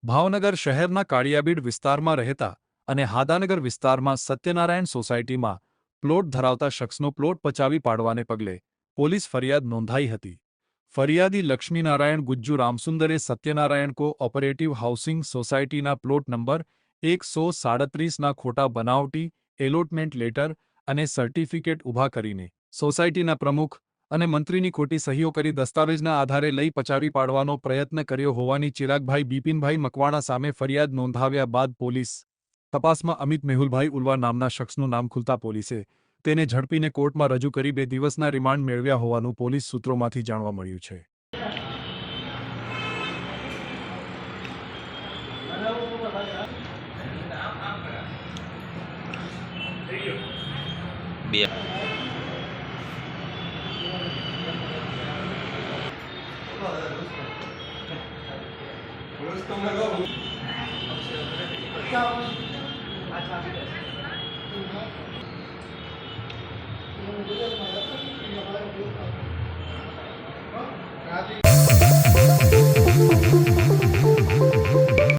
ભાવનગર શહેરના કાળિયાબીડ વિસ્તારમાં રહેતા અને હાદાનગર વિસ્તારમાં સત્યનારાયણ સોસાયટીમાં પ્લોટ ધરાવતા શખ્સનો પ્લોટ પચાવી પાડવાને પગલે પોલીસ ફરિયાદ નોંધાઈ હતી। ફરિયાદી લક્ષ્મીનારાયણ ગુજ્જુ રામસુંદરે સત્યનારાયણ કો-ઓપરેટિવ હાઉસિંગ સોસાયટીના પ્લોટ નંબર 137ના ખોટા બનાવટી એલોટમેન્ટ લેટર અને સર્ટિફિકેટ ઊભા કરીને સોસાયટીના પ્રમુખ અને મંત્રીની ખોટી સહીઓ કરી દસ્તાવેજના આધારે લઈ પચાવી પાડવાનો પ્રયત્ન કર્યો હોવાની ચિરાગભાઈ બિપિનભાઈ મકવાણા સામે ફરિયાદ નોંધાવ્યા બાદ પોલીસ તપાસમાં અમિત મેહુલભાઈ ઉલવા નામના શખ્સનું નામ ખુલતા પોલીસે તેને ઝડપીને કોર્ટમાં રજૂ કરી 2 દિવસના રિમાન્ડ મેળવ્યા હોવાનું પોલીસ સૂત્રોમાંથી જાણવા મળ્યું છે। બે अच्छा